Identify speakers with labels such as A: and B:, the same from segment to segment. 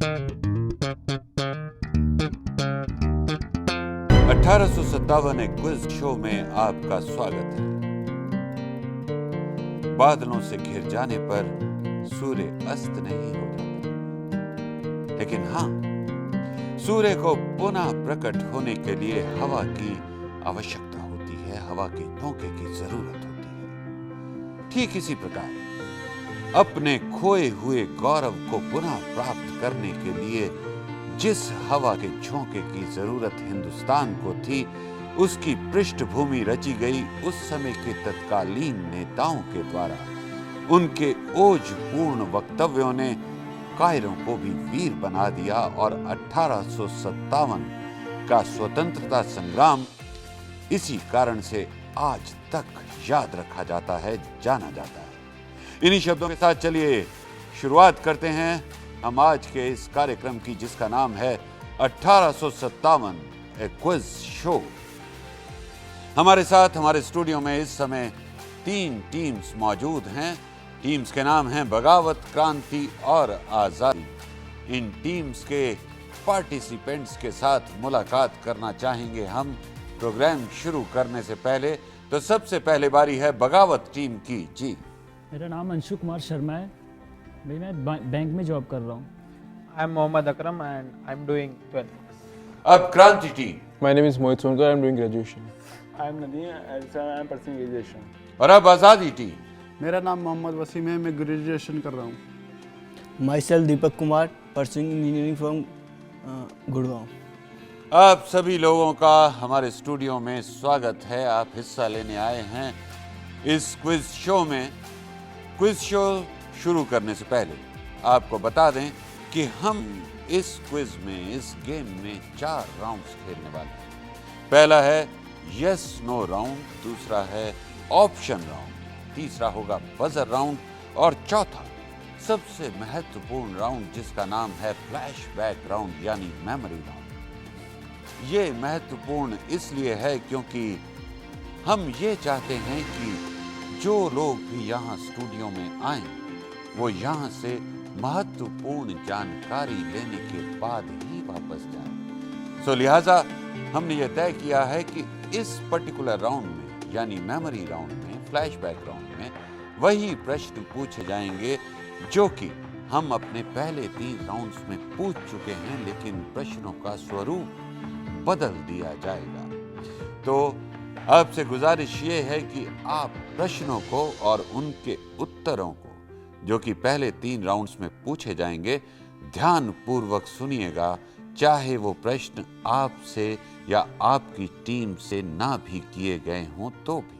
A: 1857 एक quiz show में आपका स्वागत है। बादलों से घिर जाने पर सूर्य अस्त नहीं हो जाता, लेकिन हाँ, सूर्य को पुनः प्रकट होने के लिए हवा की आवश्यकता होती है, हवा के झोंके की जरूरत होती है। ठीक इसी प्रकार अपने खोए हुए गौरव को पुनः प्राप्त करने के लिए जिस हवा के झोंके की जरूरत हिंदुस्तान को थी, उसकी पृष्ठभूमि रची गई उस समय के तत्कालीन नेताओं के द्वारा। उनके ओजपूर्ण वक्तव्यों ने कायरों को भी वीर बना दिया और 1857 का स्वतंत्रता संग्राम इसी कारण से आज तक याद रखा जाता है, जाना जाता है। इन्हीं शब्दों के साथ चलिए शुरुआत करते हैं हम आज के इस कार्यक्रम की, जिसका नाम है 1857 ए क्विज शो। हमारे साथ हमारे स्टूडियो में इस समय 3 टीम्स मौजूद हैं। टीम्स के नाम हैं बगावत, क्रांति और आजादी। इन टीम्स के पार्टिसिपेंट्स के साथ मुलाकात करना चाहेंगे हम प्रोग्राम शुरू करने से पहले। तो सबसे पहले बारी है बगावत टीम की। जी,
B: मेरा नाम अंशु कुमार शर्मा है। भाई मैं बैंक में जॉब कर रहा हूँ।
C: I am Mohammad Akram and I am doing 12th.
A: अब क्रांति team.
D: My name is Mohit Sonkar. I am doing graduation.
E: I am Nadeem and I am pursuing graduation.
A: और अब आजादी टीम।
E: मेरा नाम मोहम्मद वसीम है, मैं ग्रेजुएशन कर रहा हूँ।
F: Myself Deepak Kumar, pursuing engineering from Gurgaon.
A: आप सभी लोगों का हमारे स्टूडियो में स्वागत है। आप हिस्सा लेने आए हैं इस क्विज शो में। क्विज शो शुरू करने से पहले आपको बता दें कि हम इस क्विज में, इस गेम में 4 राउंड्स खेलने वाले हैं। पहला है यस नो राउंड, दूसरा है ऑप्शन राउंड, तीसरा होगा बजर राउंड और चौथा सबसे महत्वपूर्ण राउंड जिसका नाम है फ्लैशबैक राउंड यानी मेमोरी राउंड। ये महत्वपूर्ण इसलिए है क्योंकि हम ये चाहते हैं कि जो लोग भी यहाँ स्टूडियो में आए वो यहाँ से महत्वपूर्ण जानकारी लेने के बाद ही वापस जाएं। सो लिहाजा हमने ये तय किया है कि इस पर्टिकुलर राउंड में यानी मेमोरी राउंड में, फ्लैशबैक राउंड में वही प्रश्न पूछे जाएंगे जो कि हम अपने पहले 3 राउंड्स में पूछ चुके हैं, लेकिन प्रश्नों का स्वरूप बदल दिया जाएगा। तो आपसे गुजारिश ये है कि आप प्रश्नों को और उनके उत्तरों को जो कि पहले 3 राउंड्स में पूछे जाएंगे ध्यान पूर्वक सुनिएगा, चाहे वो प्रश्न आपसे या आपकी टीम से ना भी किए गए हों तो भी।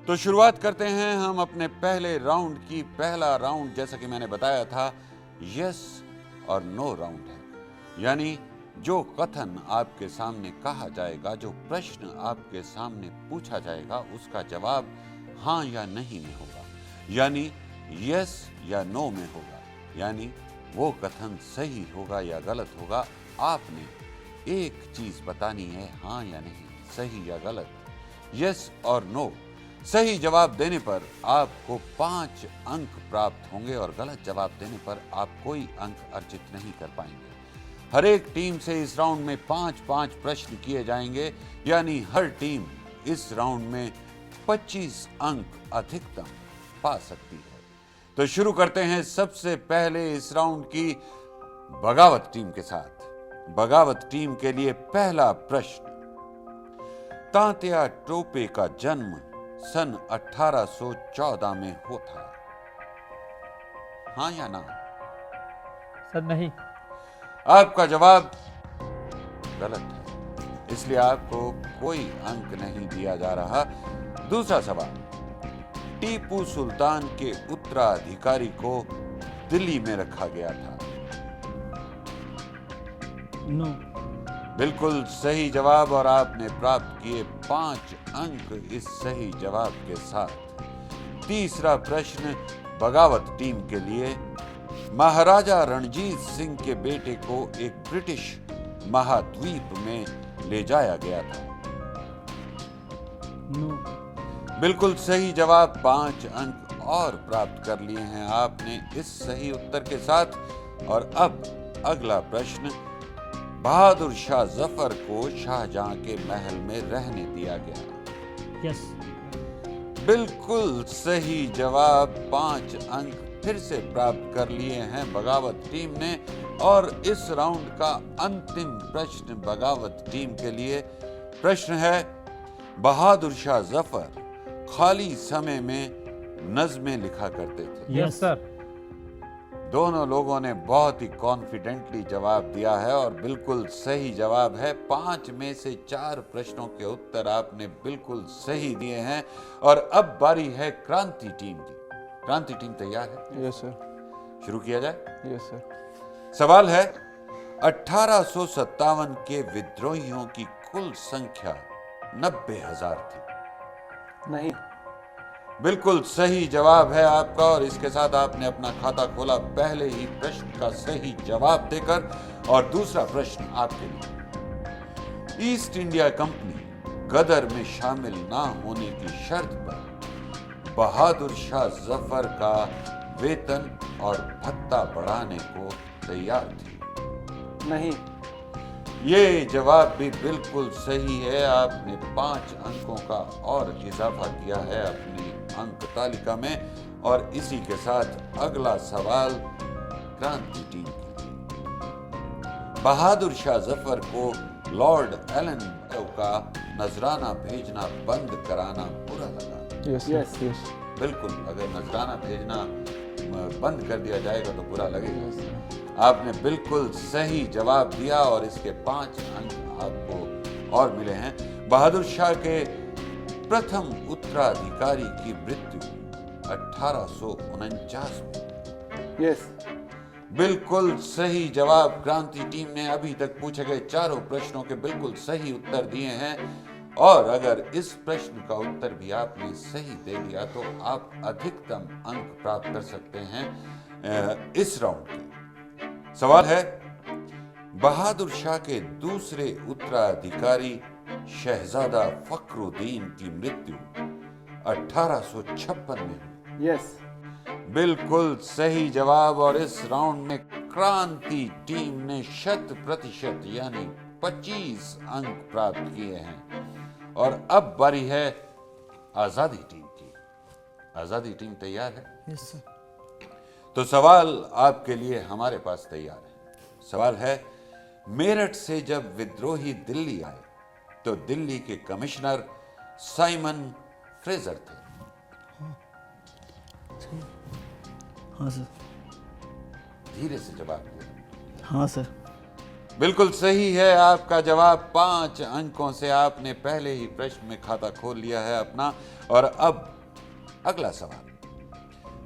A: तो शुरुआत करते हैं हम अपने पहले राउंड की। पहला राउंड जैसा कि मैंने बताया था यस और नो राउंड है, यानी जो कथन आपके सामने कहा जाएगा, जो प्रश्न आपके सामने पूछा जाएगा, उसका जवाब हाँ या नहीं में होगा, यानी यस या नो में होगा। यानी वो कथन सही होगा या गलत होगा। आपने एक चीज बतानी है, हाँ या नहीं, सही या गलत, यस और नो। सही जवाब देने पर आपको 5 अंक प्राप्त होंगे और गलत जवाब देने पर आप कोई अंक अर्जित नहीं कर पाएंगे। हर एक टीम से इस राउंड में 5-5 प्रश्न किए जाएंगे, यानी हर टीम इस राउंड में 25 अंक अधिकतम पा सकती है। तो शुरू करते हैं सबसे पहले इस राउंड की बगावत टीम के साथ। बगावत टीम के लिए पहला प्रश्न, तात्या टोपे का जन्म सन 1814 में होता है, हाँ या ना?
C: सर नहीं।
A: आपका जवाब गलत है, इसलिए आपको कोई अंक नहीं दिया जा रहा। दूसरा सवाल, टीपू सुल्तान के उत्तराधिकारी को दिल्ली में रखा गया था,
B: नो।
A: बिल्कुल सही जवाब और आपने प्राप्त किए 5 अंक इस सही जवाब के साथ। तीसरा प्रश्न बगावत टीम के लिए, महाराजा रणजीत सिंह के बेटे को एक ब्रिटिश महाद्वीप में ले जाया गया था,
B: नो।
A: बिल्कुल सही जवाब। 5 अंक और प्राप्त कर लिए हैं आपने इस सही उत्तर के साथ। और अब अगला प्रश्न, बहादुर शाह जफर को शाहजहां के महल में रहने दिया गया।
B: यस।
A: बिल्कुल सही जवाब। 5 अंक फिर से प्राप्त कर लिए हैं बगावत टीम ने। और इस राउंड का अंतिम प्रश्न बगावत टीम के लिए प्रश्न है, बहादुर शाह जफर खाली समय में नज़में लिखा करते थे।
C: Yes, sir.
A: दोनों लोगों ने बहुत ही कॉन्फिडेंटली जवाब दिया है और बिल्कुल सही जवाब है। 5 में से 4 प्रश्नों के उत्तर आपने बिल्कुल सही दिए हैं। और अब बारी है क्रांति टीम की। क्रांति टीम तैयार है?
D: Yes, sir.
A: शुरू किया जाए।
D: Yes, sir.
A: सवाल है, 1857 के विद्रोहियों की कुल संख्या 90,000 थी।
C: नहीं।
A: बिल्कुल सही जवाब है आपका और इसके साथ आपने अपना खाता खोला पहले ही प्रश्न का सही जवाब देकर। और दूसरा प्रश्न आपके लिए, ईस्ट इंडिया कंपनी गदर में शामिल ना होने की शर्त पर बहादुर शाह जफर का वेतन और भत्ता बढ़ाने को तैयार थी।
C: नहीं।
A: ये जवाब भी बिल्कुल सही है। आपने 5 अंकों का और इजाफा किया है अपनी अंक तालिका में। और इसी के साथ अगला सवाल क्रांति टीम के लिए। बहादुर शाह जफर को लॉर्ड एलन का नजराना भेजना बंद कराना बुरा लगा।
D: Yes, sir. Yes.
A: बिल्कुल, अगर नजराना भेजना बंद कर दिया जाएगा तो बुरा लगेगा। आपने बिल्कुल सही जवाब दिया और इसके 5 अंक आपको और मिले हैं। बहादुर शाह के प्रथम उत्तराधिकारी की मृत्यु 1849 में।
C: Yes.
A: बिल्कुल सही जवाब। क्रांति टीम ने अभी तक पूछे गए चारों प्रश्नों के बिल्कुल सही उत्तर दिए हैं। और अगर इस प्रश्न का उत्तर भी आपने सही दे दिया तो आप अधिकतम अंक प्राप्त कर सकते हैं इस राउंड के। सवाल है, बहादुर शाह के दूसरे उत्तराधिकारी शहजादा फखरुद्दीन की मृत्यु 1856 में हुई।
C: Yes.
A: बिल्कुल सही जवाब। और इस राउंड में क्रांति टीम ने 100% यानी 25 अंक प्राप्त किए हैं। और अब बारी है आजादी टीम की। आजादी टीम तैयार है?
F: Yes sir.
A: तो सवाल आपके लिए हमारे पास तैयार है। सवाल है, मेरठ से जब विद्रोही दिल्ली आए तो दिल्ली के कमिश्नर साइमन फ्रेजर थे।
F: हाँ सर।
A: धीरे से जवाब दिया।
F: हाँ सर।
A: बिल्कुल सही है आपका जवाब। 5 अंकों से आपने पहले ही प्रश्न में खाता खोल लिया है अपना। और अब अगला सवाल,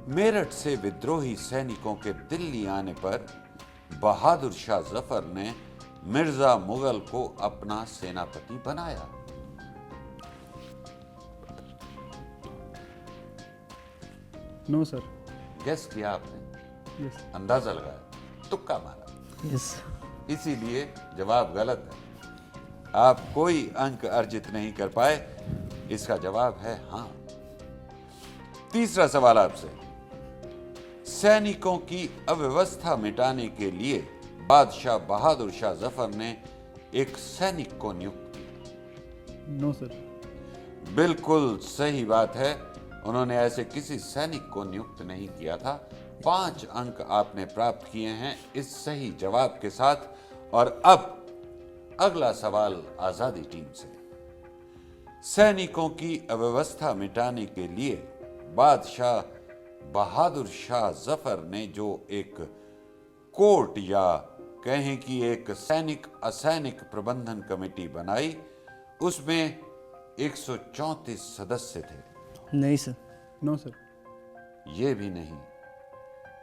A: मेरठ से विद्रोही सैनिकों के दिल्ली आने पर बहादुर शाह जफर ने मिर्जा मुगल को अपना सेनापति बनाया।
E: No sir.
A: गेस किया आपने?
E: यस।
A: अंदाजा लगाया, तुक्का मारा,
F: यस।
A: इसीलिए जवाब गलत है। आप कोई अंक अर्जित नहीं कर पाए। इसका जवाब है हाँ। तीसरा सवाल आपसे, सैनिकों की अव्यवस्था मिटाने के लिए बादशाह बहादुर शाह जफर ने एक सैनिक को नियुक्त किया।
E: No sir.
A: बिल्कुल सही बात है, उन्होंने ऐसे किसी सैनिक को नियुक्त नहीं किया था। 5 अंक आपने प्राप्त किए हैं इस सही जवाब के साथ। और अब अगला सवाल आजादी टीम से। सैनिकों की अव्यवस्था मिटाने के लिए बादशाह बहादुर शाह जफर ने जो एक कोर्ट या कहें कि एक सैनिक असैनिक प्रबंधन कमेटी बनाई, उसमें 134 सदस्य थे।
F: नहीं सर।
E: No sir.
A: ये भी नहीं।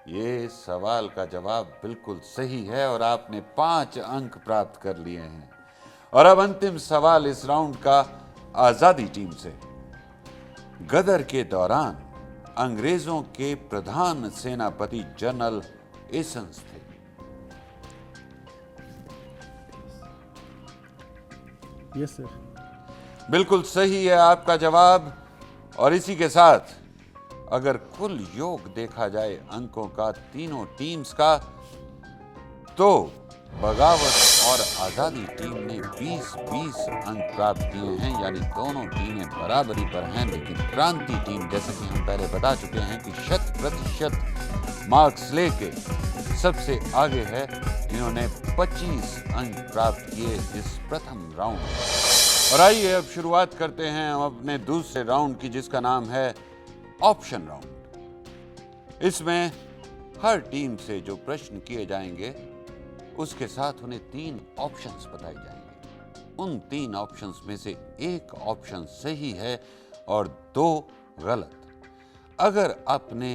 A: ये सवाल का जवाब बिल्कुल सही है और आपने 5 अंक प्राप्त कर लिए हैं। और अब अंतिम सवाल इस राउंड का आजादी टीम से। गदर के दौरान अंग्रेजों के प्रधान सेनापति जनरल एसन्स थे।
E: Yes sir.
A: बिल्कुल सही है आपका जवाब। और इसी के साथ अगर कुल योग देखा जाए अंकों का तीनों टीम्स का, तो बगावत और आज़ादी टीम ने 20-20 अंक प्राप्त किए हैं, यानी दोनों टीमें बराबरी पर हैं। लेकिन क्रांति टीम, जैसा कि हम पहले बता चुके हैं, कि 100% मार्क्स लेके सबसे आगे है। इन्होंने 25 अंक प्राप्त किए इस प्रथम राउंड में। और आइए अब शुरुआत करते हैं हम अपने दूसरे राउंड की, जिसका नाम है ऑप्शन राउंड। इसमें हर टीम से जो प्रश्न किए जाएंगे उसके साथ उन्हें 3 ऑप्शंस बताए जाएंगे। उन 3 ऑप्शंस में से एक ऑप्शन सही है और 2 गलत। अगर आपने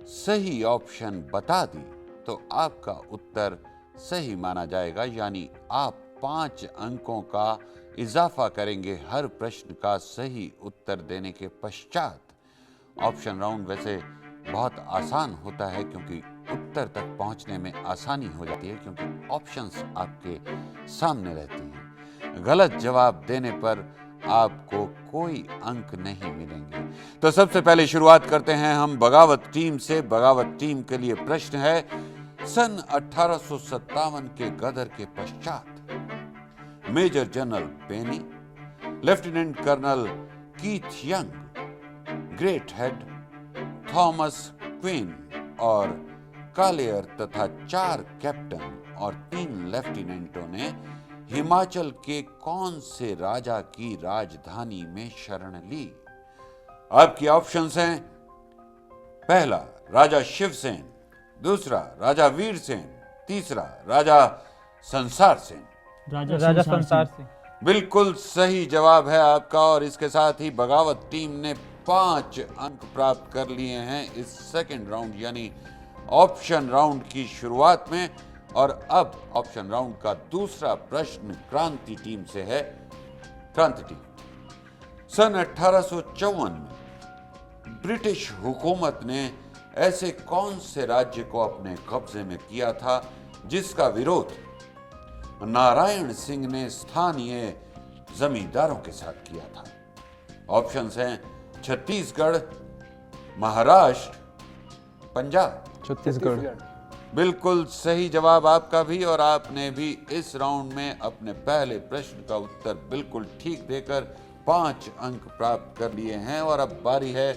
A: सही ऑप्शन बता दी तो आपका उत्तर सही माना जाएगा, यानी आप 5 अंकों का इजाफा करेंगे हर प्रश्न का सही उत्तर देने के पश्चात। ऑप्शन राउंड वैसे बहुत आसान होता है क्योंकि उत्तर तक पहुंचने में आसानी हो जाती है, क्योंकि ऑप्शंस आपके सामने रहती हैं। गलत जवाब देने पर आपको कोई अंक नहीं मिलेंगे। तो सबसे पहले शुरुआत करते हैं हम बगावत टीम से। बगावत टीम के लिए प्रश्न है, सन 1857 के गदर के पश्चात major general Penny, lieutenant colonel Keith Young, Greathed, Thomas Queen और कालेयर तथा 4 कैप्टन और 3 लेफ्टिनेंटों ने हिमाचल के कौन से राजा की राजधानी में शरण ली? आपकी ऑप्शंस हैं, पहला राजा शिवसेन, दूसरा राजा वीरसेन, तीसरा राजा संसार सेन।
C: राजा संसार सिंह।
A: बिल्कुल सही जवाब है आपका, और इसके साथ ही बगावत टीम ने 5 अंक प्राप्त कर लिए हैं इस सेकंड राउंड यानी ऑप्शन राउंड की शुरुआत में। और अब ऑप्शन राउंड का दूसरा प्रश्न क्रांति टीम से है। क्रांति टीम, सन 1854 में ब्रिटिश हुकूमत ने ऐसे कौन से राज्य को अपने कब्जे में किया था जिसका विरोध नारायण सिंह ने स्थानीय जमींदारों के साथ किया था? ऑप्शंस हैं, छत्तीसगढ़, महाराष्ट्र, पंजाब।
D: छत्तीसगढ़।
A: बिल्कुल सही जवाब आपका भी, और आपने भी इस राउंड में अपने पहले प्रश्न का उत्तर बिल्कुल ठीक देकर 5 अंक प्राप्त कर लिए हैं। और अब बारी है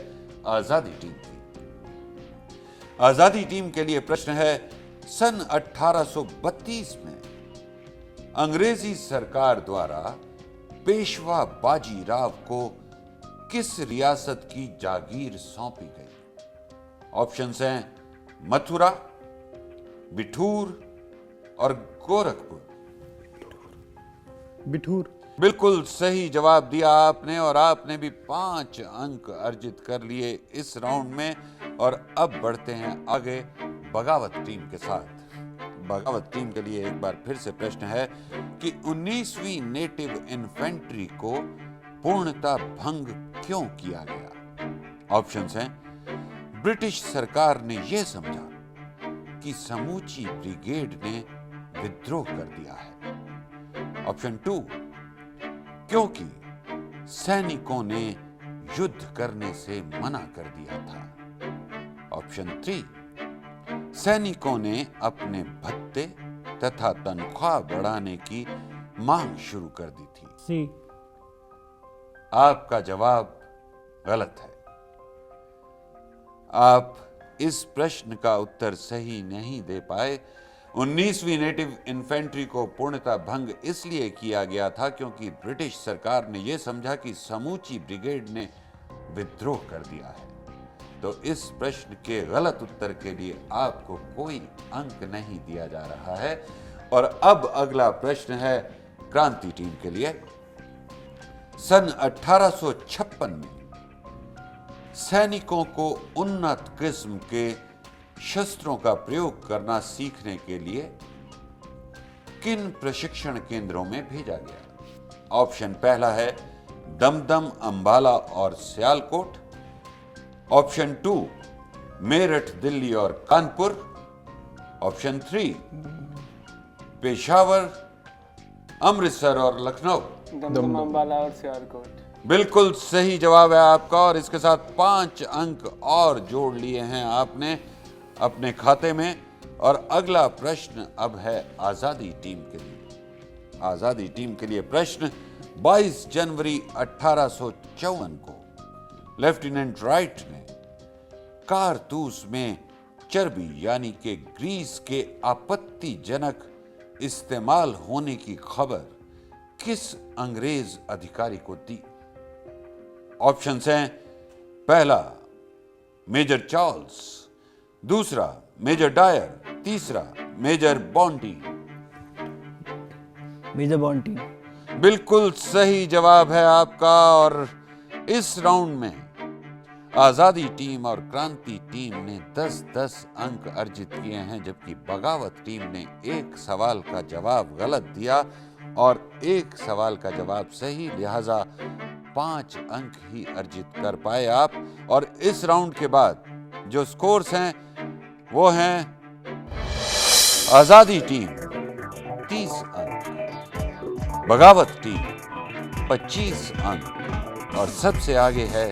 A: आजादी टीम की। आजादी टीम के लिए प्रश्न है, सन 1832 में अंग्रेजी सरकार द्वारा पेशवा बाजीराव को किस रियासत की जागीर सौंपी गई? ऑप्शंस हैं, मथुरा, बिठूर और गोरखपुर।
E: बिठूर।
A: बिल्कुल सही जवाब दिया आपने, और आपने भी 5 अंक अर्जित कर लिए इस राउंड में। और अब बढ़ते हैं आगे बगावत टीम के साथ। बगावत टीम के लिए एक बार फिर से प्रश्न है कि 19वीं नेटिव इन्फेंट्री को पूर्णतः भंग क्यों किया गया? ऑप्शंस हैं, ब्रिटिश सरकार ने यह समझा कि समूची ब्रिगेड ने विद्रोह कर दिया है। ऑप्शन 2, क्योंकि सैनिकों ने युद्ध करने से मना कर दिया था। ऑप्शन 3, सैनिकों ने अपने भत्ते तथा तनख्वाह बढ़ाने की मांग शुरू कर दी थी।
B: सी।
A: आपका जवाब गलत है। आप इस प्रश्न का उत्तर सही नहीं दे पाए। 19वीं नेटिव इन्फेंट्री को पूर्णतः भंग इसलिए किया गया था क्योंकि ब्रिटिश सरकार ने यह समझा कि समूची ब्रिगेड ने विद्रोह कर दिया है। तो इस प्रश्न के गलत उत्तर के लिए आपको कोई अंक नहीं दिया जा रहा है। और अब अगला प्रश्न है क्रांति टीम के लिए। सन 1856 में सैनिकों को उन्नत किस्म के शस्त्रों का प्रयोग करना सीखने के लिए किन प्रशिक्षण केंद्रों में भेजा गया? ऑप्शन पहला है दमदम, अंबाला और सियालकोट। ऑप्शन 2 मेरठ, दिल्ली और कानपुर। ऑप्शन 3 पेशावर, अमृतसर और लखनऊ।
D: दमदम, अंबाला और सियालकोट।
A: बिल्कुल सही जवाब है आपका, और इसके साथ 5 अंक और जोड़ लिए हैं आपने अपने खाते में। और अगला प्रश्न अब है आजादी टीम के लिए। आजादी टीम के लिए प्रश्न 22 जनवरी 1854 को लेफ्टिनेंट राइट ने कारतूस में चर्बी यानी कि ग्रीस के आपत्तिजनक इस्तेमाल होने की खबर किस अंग्रेज अधिकारी को दी? ऑप्शंस हैं, पहला मेजर चार्ल्स, दूसरा मेजर डायर, तीसरा मेजर बॉन्टी।
F: Major Bounty.
A: बिल्कुल सही जवाब है आपका। और इस राउंड में आजादी टीम और क्रांति टीम ने 10-10 अंक अर्जित किए हैं, जबकि बगावत टीम ने एक सवाल का जवाब गलत दिया और एक सवाल का जवाब सही, लिहाजा 5 अंक ही अर्जित कर पाए आप। और इस राउंड के बाद जो स्कोर्स हैं वो हैं आजादी टीम 30 अंक, बगावत टीम 25 अंक और सबसे आगे है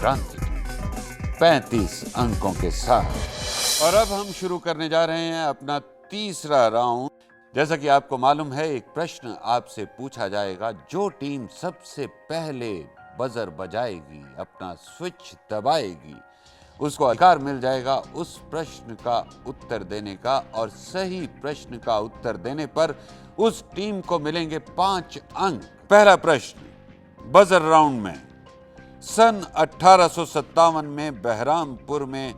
A: क्रांति टीम 35 अंकों के साथ। और अब हम शुरू करने जा रहे हैं अपना तीसरा राउंड। जैसा कि आपको मालूम है, एक प्रश्न आपसे पूछा जाएगा। जो टीम सबसे पहले बजर बजाएगी, अपना स्विच दबाएगी, उसको अधिकार मिल जाएगा उस प्रश्न का उत्तर देने का, और सही प्रश्न का उत्तर देने पर उस टीम को मिलेंगे 5 अंक। पहला प्रश्न बजर राउंड में, सन 1857 में बहरामपुर में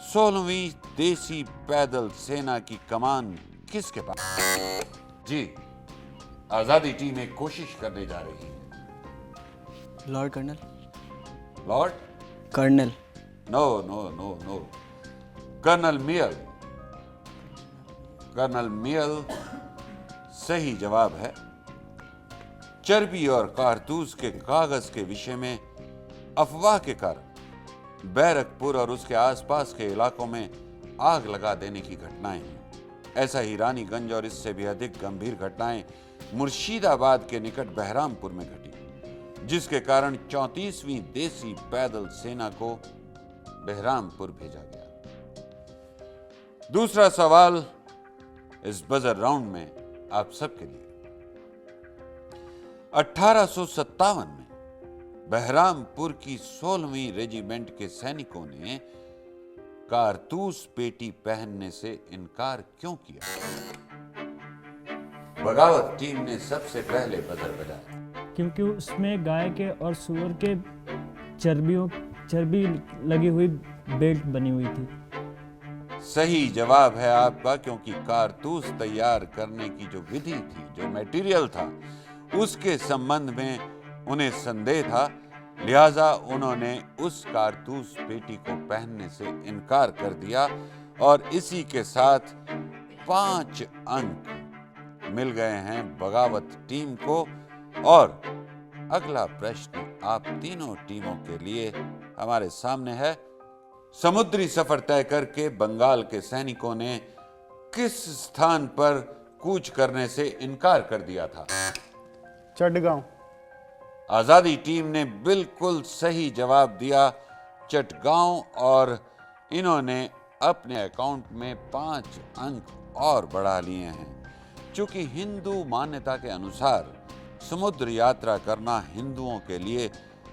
A: 16वीं देसी पैदल सेना की कमान किसके पास? जी, आजादी टीम एक कोशिश करने जा रही है।
F: Lord colonel.
A: Lord
F: colonel.
A: No no no no, colonel मियल। कर्नल मियल सही जवाब है। चर्बी और कारतूस के कागज के विषय में अफवाह के कारण बैरकपुर और उसके आसपास के इलाकों में आग लगा देने की घटनाएं हुई। ऐसा ही रानीगंज और इससे भी अधिक गंभीर घटनाएं मुर्शिदाबाद के निकट बहरामपुर में घटी, जिसके कारण 34वीं देसी पैदल सेना को बहरामपुर भेजा गया। दूसरा सवाल इस बजर राउंड में आप सबके लिए। 1857 में बहरामपुर की 16वीं रेजिमेंट के सैनिकों ने कारतूस पेटी पहनने से इनकार क्यों किया? बगावत टीम ने सबसे पहले बजर बजाया।
B: क्योंकि उसमें गाय के और सूअर के चर्बी लगी हुई बेल्ट बनी हुई थी।
A: सही जवाब है आपका, क्योंकि कारतूस तैयार करने की जो विधि थी, जो मटेरियल था, उसके संबंध में उन्हें संदेह था, लिहाजा उन्होंने उस कारतूस पेटी को पहनने से इनकार कर दिया। और इसी के साथ 5 अंक मिल गए हैं बगावत टीम को। और अगला प्रश्न आप तीनों टीमों के लिए हमारे सामने है। समुद्री सफर तय करके बंगाल के सैनिकों ने किस स्थान पर कूच करने से इनकार कर दिया था?
E: चटगांव।
A: आजादी टीम ने बिल्कुल सही जवाब दिया, चटगांव, और इन्होंने अपने अकाउंट में 5 अंक और बढ़ा लिए हैं। चूंकि हिंदू मान्यता के अनुसार समुद्र यात्रा करना हिंदुओं के लिए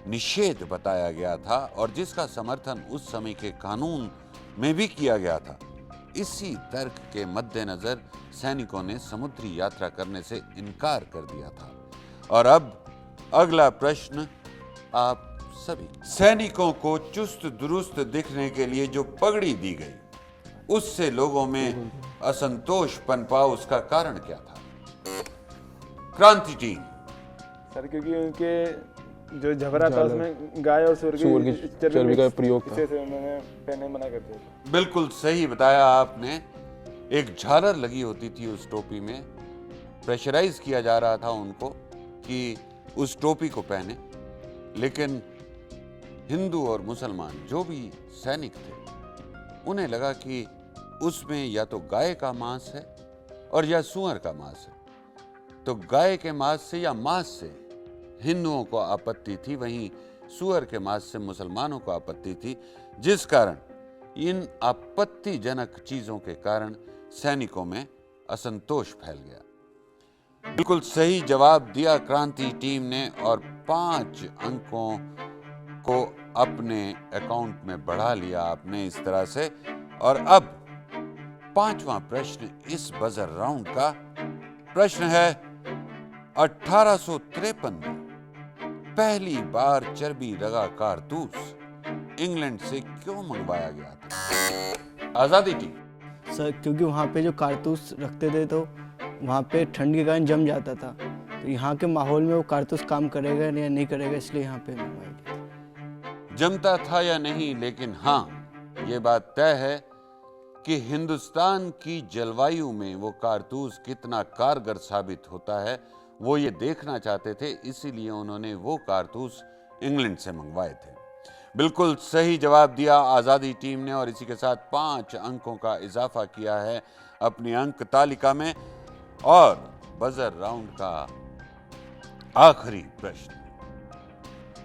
A: निषेध बताया गया था और जिसका समर्थन उस समय के कानून में भी किया गया था, इसी तर्क के मद्देनजर सैनिकों ने समुद्री यात्रा करने से इनकार कर दिया था। और अब अगला प्रश्न आप सभी। सैनिकों को चुस्त दुरुस्त दिखने के लिए जो पगड़ी दी गई, उससे लोगों में असंतोष पनपा, उसका कारण क्या था? क्रांति टीम।
D: सर क्योंकि उनके जो झबरा था उसमें गाय और सूअर की चर्बी का प्रयोग था, इससे उन्होंने पहनने मना कर दिया।
A: बिल्कुल सही बताया आपने। एक झालर लगी होती थी उस टोपी में, प्रेशराइज किया जा रहा था उनको कि उस टोपी को पहने, लेकिन हिंदू और मुसलमान जो भी सैनिक थे उन्हें लगा कि उसमें या तो गाय का मांस है और या सूअर का मांस है, तो गाय के मांस से या मांस से हिंदुओं को आपत्ति थी, वहीं सूअर के मांस से मुसलमानों को आपत्ति थी, जिस कारण इन आपत्तिजनक चीजों के कारण सैनिकों में असंतोष फैल गया। बिल्कुल सही जवाब दिया क्रांति टीम ने और 5 अंकों को अपने अकाउंट में बढ़ा लिया आपने इस तरह से। और अब 5वां प्रश्न इस बजर राउंड का प्रश्न है, 1853 में पहली बार चर्बी लगा कारतूस इंग्लैंड से क्यों मंगवाया गया था? आजादी टीम।
F: सर क्योंकि वहाँ पे जो कारतूस रखते थे तो वहाँ पे ठंड के कारण जम जाता था, तो यहाँ के माहौल में वो कारतूस काम करेगा या नहीं करेगा, इसलिए यहाँ पे मंगवाया गया।
A: जमता था या नहीं, लेकिन हाँ ये बात तय है कि हिंदुस्तान की जलवायु में वो कारतूस कितना कारगर साबित होता है वो ये देखना चाहते थे, इसीलिए उन्होंने वो कारतूस इंग्लैंड से मंगवाए थे। बिल्कुल सही जवाब दिया आजादी टीम ने और इसी के साथ 5 अंकों का इजाफा किया है अपनी अंक तालिका में। और बजर राउंड का आखिरी प्रश्न,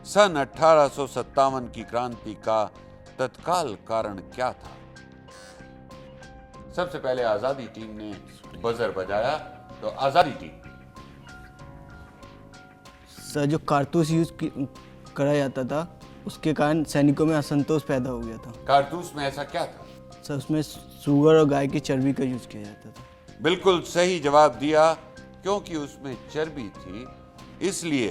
A: सन 1857 की क्रांति का तत्काल कारण क्या था? सबसे पहले आजादी टीम ने बजर बजाया, तो आजादी टीम।
F: सर जो कारतूस करा जाता था उसके कारण सैनिकों में असंतोष पैदा हो गया था।
A: कारतूस में ऐसा क्या था?
F: सर उसमें सुअर और गाय की चर्बी का यूज किया जाता था।
A: बिल्कुल सही जवाब दिया, क्योंकि उसमें चर्बी थी इसलिए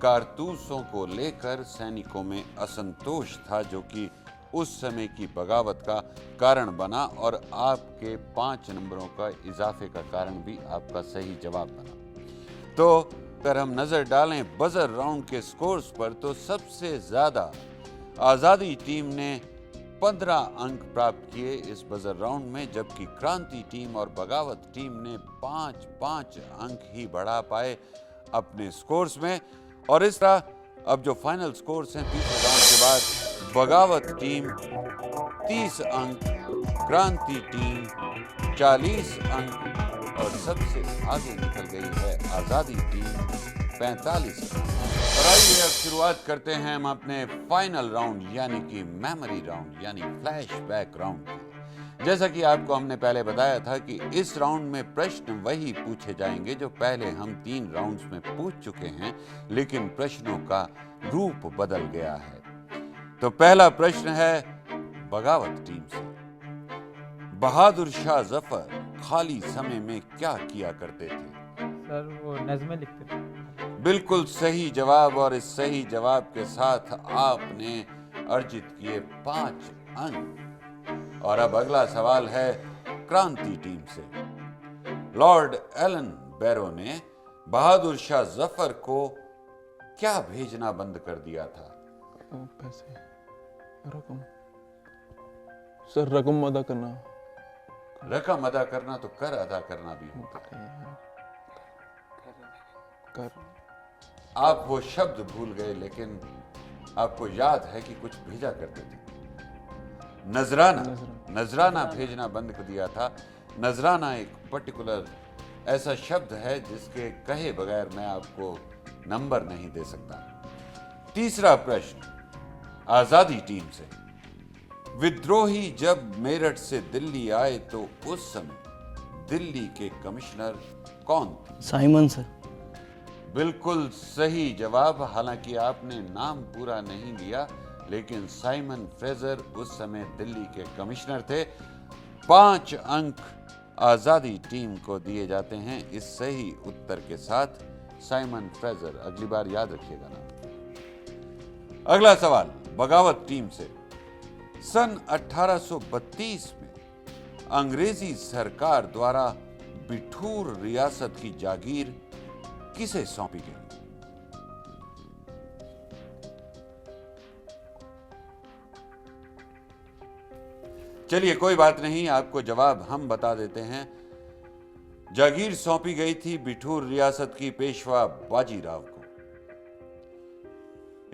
A: कारतूसों को लेकर सैनिकों में असंतोष था, जो कि उस समय की बगावत का कारण बना और आपके 5 नंबरों का इजाफे का कारण भी आपका सही जवाब बना। तो अगर हम नजर डालें बजर राउंड के स्कोर्स पर, तो सबसे ज्यादा आजादी टीम ने 15 अंक प्राप्त किए इस बजर राउंड में, जबकि क्रांति टीम और बगावत टीम ने 5-5 अंक ही बढ़ा पाए अपने स्कोर्स में। और इस तरह अब जो फाइनल स्कोर्स हैं तीसरे राउंड के बाद, बगावत टीम 30 अंक, क्रांति टीम 40 अंक और सबसे आगे निकल गई है आजादी टीम 45 अंक। और आइए अब शुरुआत करते हैं हम अपने फाइनल राउंड यानी कि मेमोरी राउंड यानी फ्लैशबैक राउंड की। जैसा कि आपको हमने पहले बताया था कि इस राउंड में प्रश्न वही पूछे जाएंगे जो पहले हम 3 राउंड्स में पूछ चुके हैं, लेकिन प्रश्नों का रूप बदल गया है। तो पहला प्रश्न है बगावत टीम से, बहादुर शाह जफर खाली समय में क्या किया करते थे?
C: सर वो नज़में लिखते थे।
A: बिल्कुल सही जवाब, और इस सही जवाब के साथ आपने अर्जित किए 5 अंक। और अब अगला सवाल है क्रांति टीम से, लॉर्ड एलन बैरो ने बहादुर शाह जफर को क्या भेजना बंद कर दिया था?
G: पैसे, रकम। सर रकम अदा करना।
A: रकम अदा करना तो कर अदा करना भी होता है।
G: कर।
A: आप वो शब्द भूल गए, लेकिन आपको याद है कि कुछ भेजा करते थे। नजराना भेजना बंद कर दिया था। नजराना एक पर्टिकुलर ऐसा शब्द है जिसके कहे बगैर मैं आपको नंबर नहीं दे सकता। तीसरा प्रश्न आजादी टीम से, विद्रोही जब मेरठ से दिल्ली आए तो उस समय दिल्ली के कमिश्नर कौन थे?
F: Simon sir.
A: बिल्कुल सही जवाब, हालांकि आपने नाम पूरा नहीं लिया, लेकिन साइमन फ्रेजर उस समय दिल्ली के कमिश्नर थे। 5 अंक आजादी टीम को दिए जाते हैं इस सही उत्तर के साथ। साइमन फ्रेजर, अगली बार याद रखिएगा ना। अगला सवाल बगावत टीम से, सन 1832 में अंग्रेजी सरकार द्वारा बिठूर रियासत की जागीर किसे सौंपी गई? चलिए कोई बात नहीं, आपको जवाब हम बता देते हैं। जागीर सौंपी गई थी बिठूर रियासत की पेशवा बाजीराव को।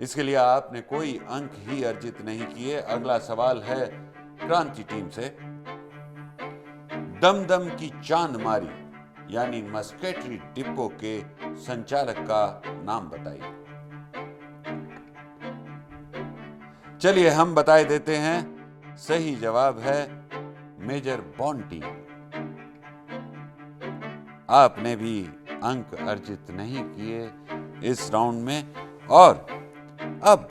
A: इसके लिए आपने कोई अंक ही अर्जित नहीं किए। अगला सवाल है क्रांति टीम से, दमदम की चांदमारी यानी मस्केटरी डिपो के संचालक का नाम बताइए। चलिए हम बताए देते हैं, सही जवाब है मेजर बॉन्टी। आपने भी अंक अर्जित नहीं किए इस राउंड में, और अब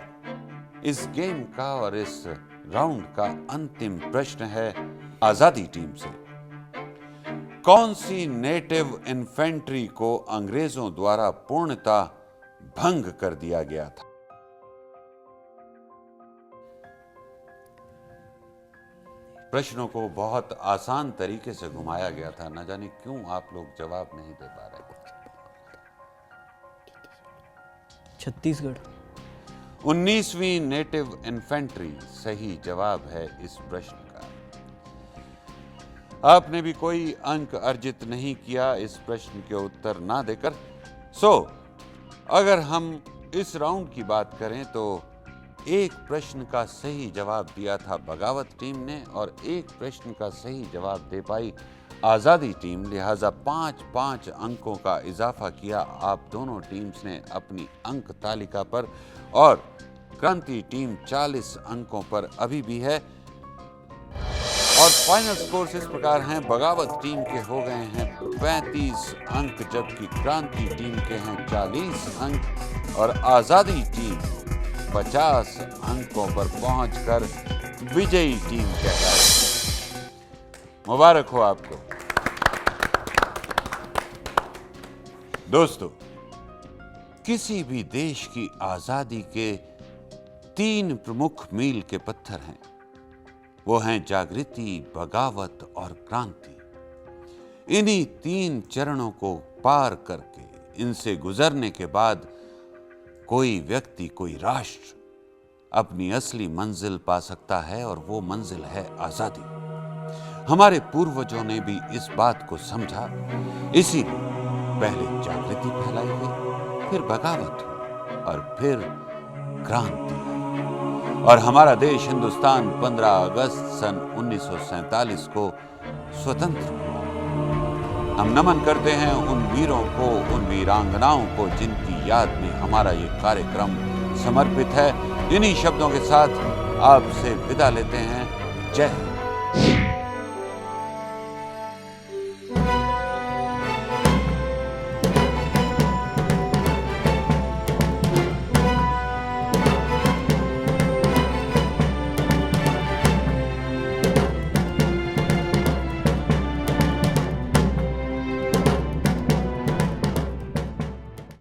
A: इस गेम का और इस राउंड का अंतिम प्रश्न है आजादी टीम से। कौन सी नेटिव इन्फेंट्री को अंग्रेजों द्वारा पूर्णतः भंग कर दिया गया था? प्रश्नों को बहुत आसान तरीके से घुमाया गया था, न जाने क्यों आप लोग जवाब नहीं दे पा रहे।
F: छत्तीसगढ़।
A: 19वीं नेटिव इन्फेंट्री सही जवाब है इस प्रश्न का। आपने भी कोई अंक अर्जित नहीं किया इस प्रश्न के उत्तर ना देकर। अगर हम इस राउंड की बात करें तो एक प्रश्न का सही जवाब दिया था बगावत टीम ने और एक प्रश्न का सही जवाब दे पाई आजादी टीम, लिहाजा 5-5 अंकों का इजाफा किया आप दोनों टीम्स ने अपनी अंक तालिका पर, और क्रांति टीम 40 अंकों पर अभी भी है। और फाइनल स्कोर्स इस प्रकार हैं, बगावत टीम के हो गए हैं 35 अंक, जबकि क्रांति टीम के हैं 40 अंक, और आजादी टीम 50 अंकों पर पहुंचकर विजयी टीम कहलाती। मुबारक हो आपको। दोस्तों, किसी भी देश की आजादी के 3 प्रमुख मील के पत्थर हैं। वो हैं जागृति, बगावत और क्रांति। इन्हीं 3 चरणों को पार करके, इनसे गुजरने के बाद कोई व्यक्ति, कोई राष्ट्र अपनी असली मंजिल पा सकता है, और वो मंजिल है आजादी। हमारे पूर्वजों ने भी इस बात को समझा, इसीलिए पहले जागृति फैलाई गई, फिर बगावत हुई और फिर क्रांति आई। और हमारा देश हिंदुस्तान 15 अगस्त सन 1947 को स्वतंत्र हुआ। हम नमन करते हैं उन वीरों को, उन वीरांगनाओं को जिनकी याद में हमारा ये कार्यक्रम समर्पित है। इन्हीं शब्दों के साथ आपसे विदा लेते हैं। जय हिंद।